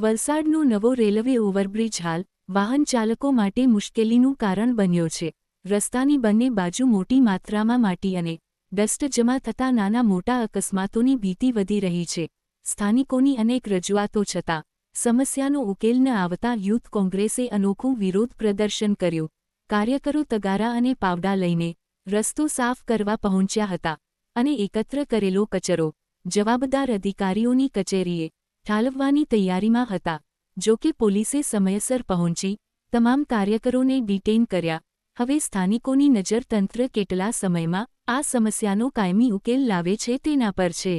વલસાડનો નવો railway overbridge હાલ વાહન ચાલકો માટે મુશ્કેલીનું કારણ બન્યો છે। રસ્તાની બંને બાજુ મોટી માત્રામાં માટી અને ડસ્ટ જમા થતાં નાના મોટા અકસ્માતોની ભીતિ વધી રહી છે। સ્થાનિકોની અનેક રજૂઆતો છતાં સમસ્યાનો ઉકેલ ન આવતા યુથ કોંગ્રેસે અનોખું વિરોધ પ્રદર્શન કર્યું। કાર્યકરો તગારા અને પાવડા લઈને રસ્તો સાફ કરવા પહોંચ્યા હતા અને એકત્ર કરેલો કચરો જવાબદાર અધિકારીઓની કચેરીએ ઠાલવવાની તૈયારીમાં હતા। જો કે પોલીસે સમયસર પહોંચી તમામ કાર્યકરોને ડિટેઇન કર્યા। હવે સ્થાનિકોની નજર તંત્ર કેટલા સમયમાં આ સમસ્યાનો કાયમી ઉકેલ લાવે છે તેના પર છે।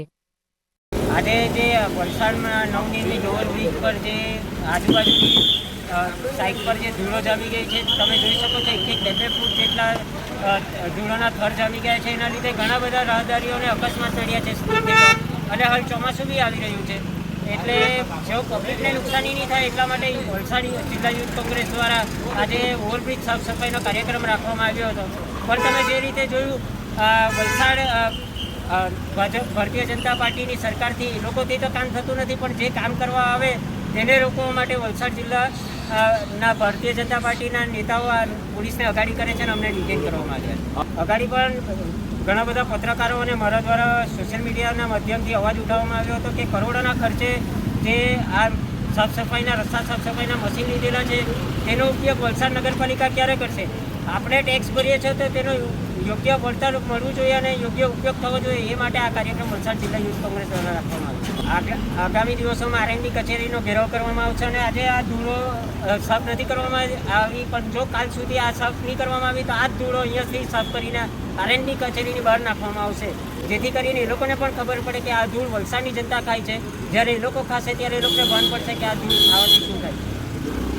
આજે જે વલસાડમાં નવનિર્મિત ઓવરબ્રિજ પર જે આજુબાજુની સાઈડ પર જે ધૂળો જામી ગઈ છે, તમે જોઈ શકો છો 1-2 ફૂટ જેટલા ધૂળોના થર જામી ગયા છે। એના લીધે ઘણા બધા રાહદારીઓને અકસ્માત નડ્યા છે અને હાલ ચોમાસું બી આવી રહ્યું છે, એટલે જો પબ્લિકને નુકસાની નહીં થાય એટલા માટે વલસાડ જિલ્લા યુથ કોંગ્રેસ દ્વારા આજે ઓવરબ્રિજ સાફ સફાઈનો કાર્યક્રમ રાખવામાં આવ્યો હતો। પણ તમે જે રીતે જોયું વલસાડ ભારતીય જનતા પાર્ટીની સરકારથી એ લોકોથી તો કામ થતું નથી, પણ જે કામ કરવા આવે તેને રોકવા માટે વલસાડ જિલ્લાના ભારતીય જનતા પાર્ટીના નેતાઓ પોલીસને અગાડી કરે છે અને અમને ડિટેન કરવામાં આવ્યા। અગાડી પણ ઘણા બધા પત્રકારો અને મારા દ્વારા સોશિયલ મીડિયાના માધ્યમથી અવાજ ઉઠાવવામાં આવ્યો હતો કે કરોડોના ખર્ચે જે આ સાફ સફાઈના રસ્તા સાફ સફાઈના મશીન લીધેલા છે તેનો ઉપયોગ વલસાડ નગરપાલિકા ક્યારે કરશે? આપણે ટેક્સ ભરીએ છીએ તો તેનો યોગ્ય વળતર મળવું જોઈએ અને યોગ્ય ઉપયોગ થવો જોઈએ। એ માટે આ કાર્યક્રમ વલસાડ જિલ્લા યુથ કોંગ્રેસ દ્વારા રાખવામાં આવ્યો છે। આગામી દિવસોમાં આરએનબી કચેરીનો ઘેરાવ કરવામાં આવશે અને આજે આ ધૂળો સાફ નથી કરવામાં આવી, પણ જો કાલ સુધી આ સાફ નહીં કરવામાં આવી તો આ જ ધૂળો અહીંયાથી સાફ કરીને આરએનબી કચેરીની બહાર નાખવામાં આવશે, જેથી કરીને એ લોકોને પણ ખબર પડે કે આ ધૂળ વલસાડની જનતા ખાય છે। જ્યારે એ લોકો ખાશે ત્યારે એ લોકોને ભાન પડશે કે આ ધૂળ ખાવાથી શું થાય।